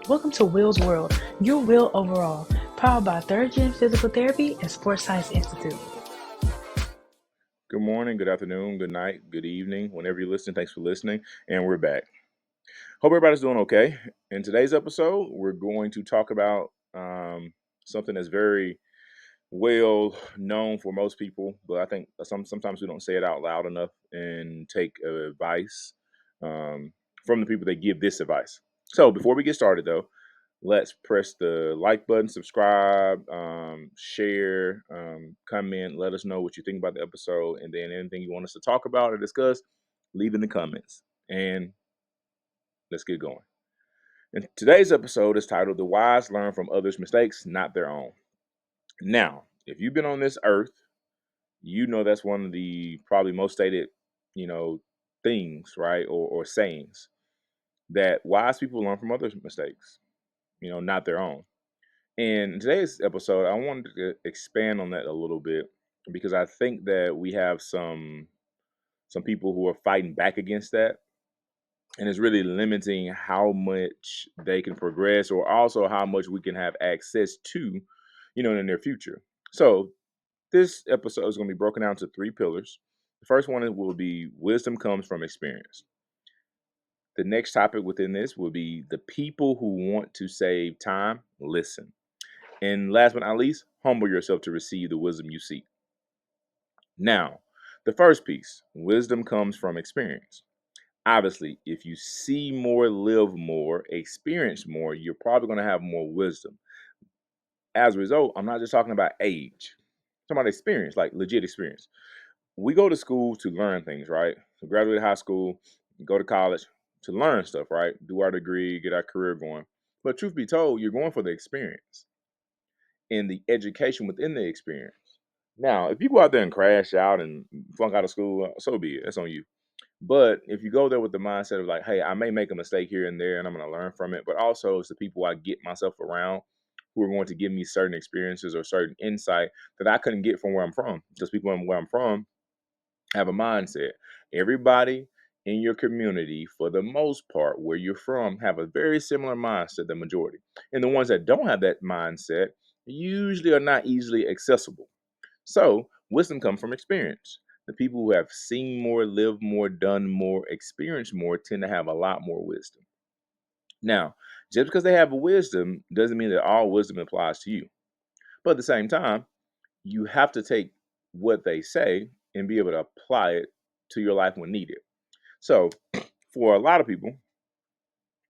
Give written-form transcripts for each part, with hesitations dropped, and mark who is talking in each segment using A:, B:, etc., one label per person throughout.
A: Welcome to Will's World, your will overall, powered by Third Gen Physical Therapy and Sports Science Institute.
B: Good morning, good afternoon, good night, good evening. Whenever you're listening, thanks for listening. And we're back. Hope everybody's doing okay. In today's episode, we're going to talk about something that's very well known for most people, but I think sometimes we don't say it out loud enough and take advice um, from the people that give this advice. So before we get started, though, let's press the like button, subscribe, share, comment. Let us know what you think about the episode, and then anything you want us to talk about or discuss, leave in the comments. And let's get going. And today's episode is titled "The Wise Learn from Others' Mistakes, Not Their Own." Now, if you've been on this earth, you know that's one of the probably most stated, you know, things, right, or sayings that wise people learn from others' mistakes, not their own. And in today's episode, I wanted to expand on that a little bit because I think that we have some people who are fighting back against that, and it's really limiting how much they can progress or also how much we can have access to, in the near future. So this episode is going to be broken down to three pillars. The first one will be wisdom comes from experience. The next topic within this will be the people who want to save time, listen. And last but not least, humble yourself to receive the wisdom you seek. Now, the first piece, wisdom comes from experience. Obviously, if you see more, live more, experience more, you're probably going to have more wisdom. As a result, I'm not just talking about age, I'm talking about experience, like legit experience. We go to school to learn things, right? So graduate high school, go to college to learn stuff, right? Do our degree, get our career going. But truth be told, you're going for the experience and the education within the experience. Now, if you go out there and crash out and flunk out of school, so be it. That's on you. But if you go there with the mindset of like, hey, I may make a mistake here and there and I'm going to learn from it, but also it's the people I get myself around who are going to give me certain experiences or certain insight that I couldn't get from where I'm from. Because people where I'm from have a mindset. Everybody in your community, for the most part, where you're from, have a very similar mindset, the majority. And the ones that don't have that mindset usually are not easily accessible. So, wisdom comes from experience. The people who have seen more, lived more, done more, experienced more tend to have a lot more wisdom. Now, just because they have a wisdom doesn't mean that all wisdom applies to you. But at the same time, you have to take what they say and be able to apply it to your life when needed. So, for a lot of people,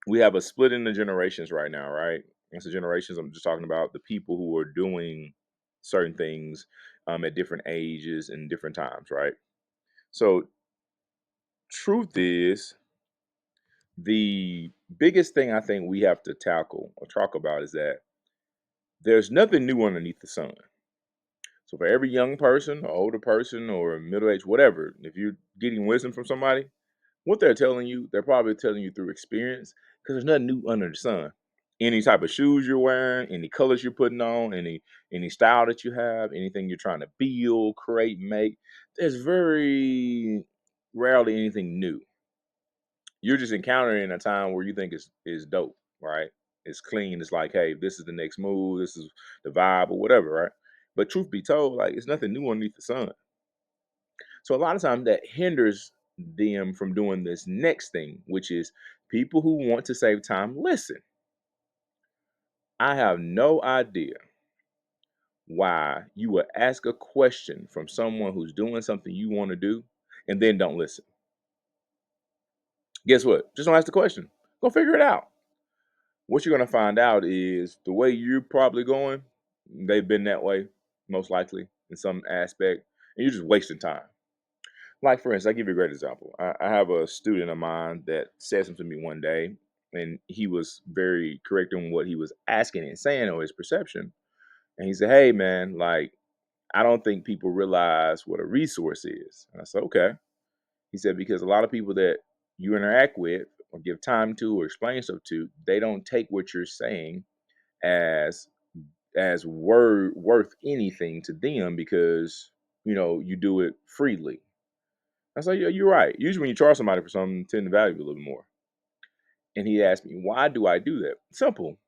B: we have a split in the generations right now, right? It's the generations. I'm just talking about the people who are doing certain things at different ages and different times, right? So, truth is, the biggest thing I think we have to tackle or talk about is that there's nothing new underneath the sun. So, for every young person, or older person, or middle age, whatever, if you're getting wisdom from somebody, what they're telling you, they're probably telling you through experience because there's nothing new under the sun. Any type of shoes you're wearing, any colors you're putting on, any style that you have, anything you're trying to build, create, make, there's very rarely anything new. You're just encountering a time where you think is dope, right? It's clean. It's like, hey, this is the next move. This is the vibe or whatever, right? But truth be told, like it's nothing new underneath the sun. So a lot of times that hinders them from doing this next thing, which is people who want to save time. Listen, I have no idea why you would ask a question from someone who's doing something you want to do and then don't listen. Guess what? Just don't ask the question. Go figure it out. What you're going to find out is the way you're probably going, they've been that way, most likely, in some aspect, and you're just wasting time. Like, for instance, I'll give you a great example. I have a student of mine that said something to me one day, and he was very correct in what he was asking and saying or his perception. And he said, hey, man, like, I don't think people realize what a resource is. And I said, okay. He said, because a lot of people that you interact with or give time to or explain stuff to, they don't take what you're saying as word worth anything to them because you do it freely. I say, yeah, you're right. Usually when you charge somebody for something, you tend to value it a little more. And he asked me, why do I do that? Simple.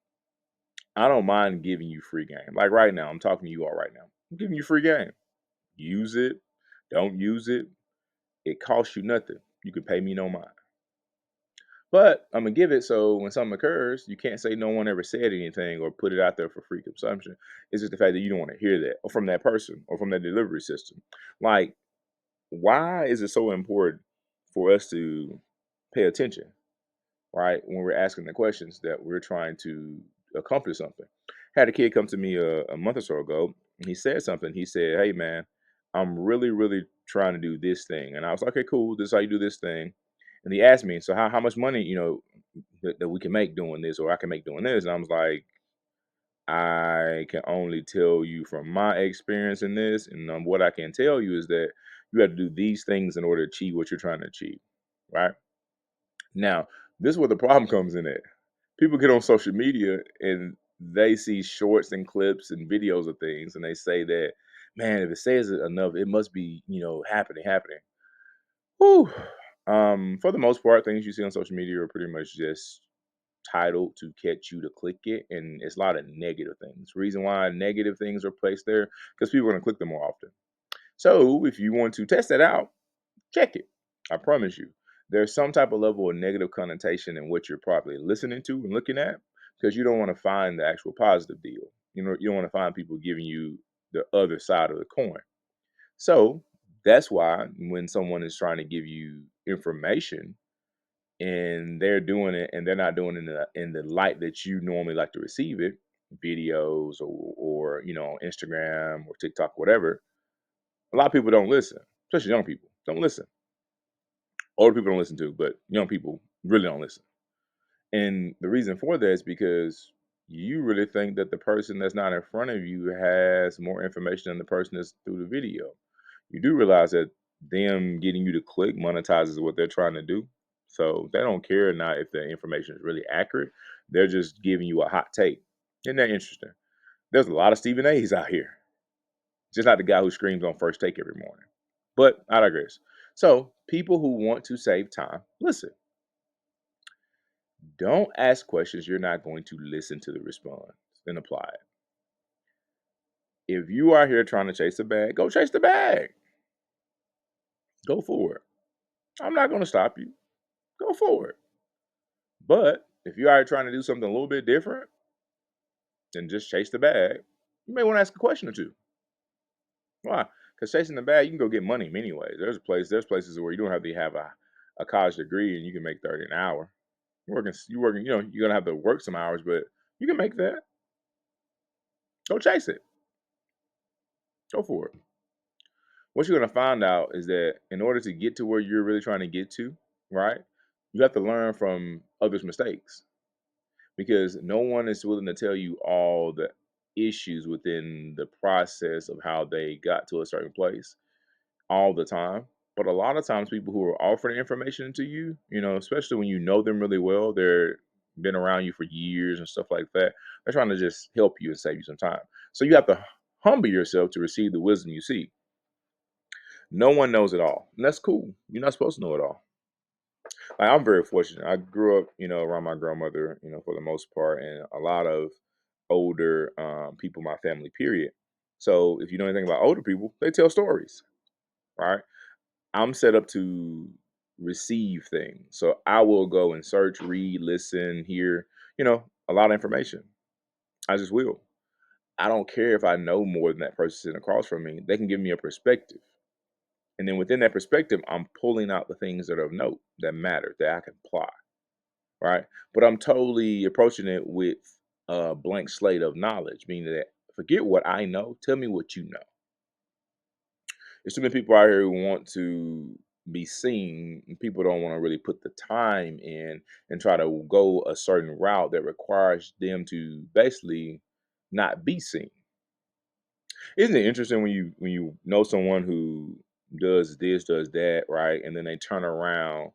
B: I don't mind giving you free game. Like right now, I'm talking to you all right now. I'm giving you free game. Use it. Don't use it. It costs you nothing. You can pay me no mind. But I'm gonna give it so when something occurs, you can't say no one ever said anything or put it out there for free consumption. It's just the fact that you don't want to hear that or from that person or from that delivery system. Like, why is it so important for us to pay attention, right? When we're asking the questions that we're trying to accomplish something. Had a kid come to me a month or so ago, and he said something. He said, "Hey man, I'm really, really trying to do this thing." And I was like, "Okay, cool. This is how you do this thing." And he asked me, "So how much money, that we can make doing this, or I can make doing this?" And I was like, "I can only tell you from my experience in this, and what I can tell you is that you have to do these things in order to achieve what you're trying to achieve, right?" Now, this is where the problem comes in at. People get on social media and they see shorts and clips and videos of things, and they say that, man, if it says it enough, it must be, happening. Whew. For the most part, things you see on social media are pretty much just titled to catch you to click it, and it's a lot of negative things. Reason why negative things are placed there because people are going to click them more often. So, if you want to test that out, check it. I promise you. There's some type of level of negative connotation in what you're probably listening to and looking at because you don't want to find the actual positive deal. You don't want to find people giving you the other side of the coin. So that's why when someone is trying to give you information and they're doing it and they're not doing it in the light that you normally like to receive it, videos or Instagram or TikTok, whatever, a lot of people don't listen, especially young people. Don't listen. Older people don't listen to, but young people really don't listen. And the reason for that is because you really think that the person that's not in front of you has more information than the person that's through the video. You do realize that them getting you to click monetizes what they're trying to do. So they don't care not if the information is really accurate. They're just giving you a hot take. Isn't that interesting? There's a lot of Stephen A's out here. Just not the guy who screams on first take every morning. But I digress. So people who want to save time, listen. Don't ask questions you're not going to listen to the response and apply it. If you are here trying to chase a bag, go chase the bag. Go for it. I'm not going to stop you. Go for it. But if you are trying to do something a little bit different than just chase the bag, you may want to ask a question or two. Why? Because chasing the bag, you can go get money many ways. There's places where you don't have to have a college degree and you can make 30 an hour. You're working, you're gonna have to work some hours, but you can make that. Go chase it. Go for it. What you're going to find out is that in order to get to where you're really trying to get to, right, you have to learn from others' mistakes because no one is willing to tell you all the issues within the process of how they got to a certain place all the time. But a lot of times, people who are offering information to you, especially when you know them really well, they're been around you for years and stuff like that. They're trying to just help you and save you some time. So you have to humble yourself to receive the wisdom you seek. No one knows it all, and that's cool. You're not supposed to know it all. Like, I'm very fortunate. I grew up, around my grandmother, for the most part, and a lot of older people in my family. Period. So if you know anything about older people, they tell stories, right? I'm set up to receive things, so I will go and search, read, listen, hear, a lot of information. I just will. I don't care if I know more than that person sitting across from me. They can give me a perspective. And then within that perspective, I'm pulling out the things that are of note that matter that I can apply, right? But I'm totally approaching it with a blank slate of knowledge, meaning that forget what I know, tell me what you know. There's too many people out here who want to be seen, and people don't want to really put the time in and try to go a certain route that requires them to basically not be seen. Isn't it interesting when you know someone who does this, does that, right? And then they turn around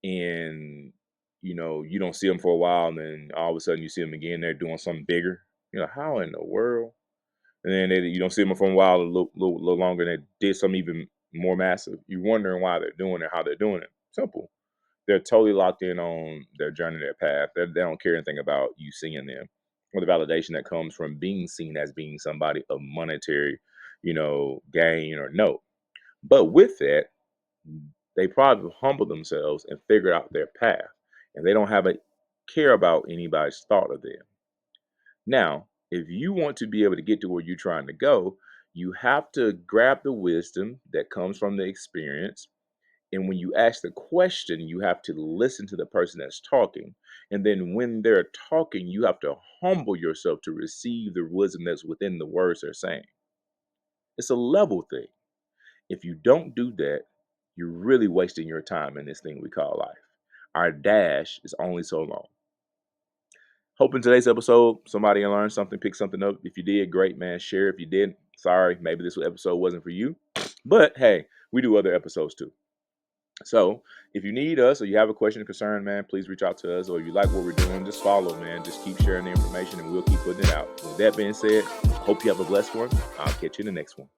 B: and you don't see them for a while, and then all of a sudden you see them again. They're doing something bigger. How in the world? And then you don't see them for a while, a little longer, and they did something even more massive. You're wondering why they're doing it, how they're doing it. Simple. They're totally locked in on their journey, their path. They don't care anything about you seeing them or the validation that comes from being seen as being somebody of monetary, gain or no. But with that, they probably humble themselves and figure out their path, and they don't have a care about anybody's thought of them. Now, if you want to be able to get to where you're trying to go, you have to grab the wisdom that comes from the experience. And when you ask the question, you have to listen to the person that's talking. And then when they're talking, you have to humble yourself to receive the wisdom that's within the words they're saying. It's a level thing. If you don't do that, you're really wasting your time in this thing we call life. Our dash is only so long. Hope in today's episode, somebody learned something, pick something up. If you did, great, man. Share if you didn't. Sorry, maybe this episode wasn't for you. But hey, we do other episodes too. So if you need us or you have a question or concern, man, please reach out to us. Or if you like what we're doing, just follow, man. Just keep sharing the information and we'll keep putting it out. With that being said, hope you have a blessed one. I'll catch you in the next one.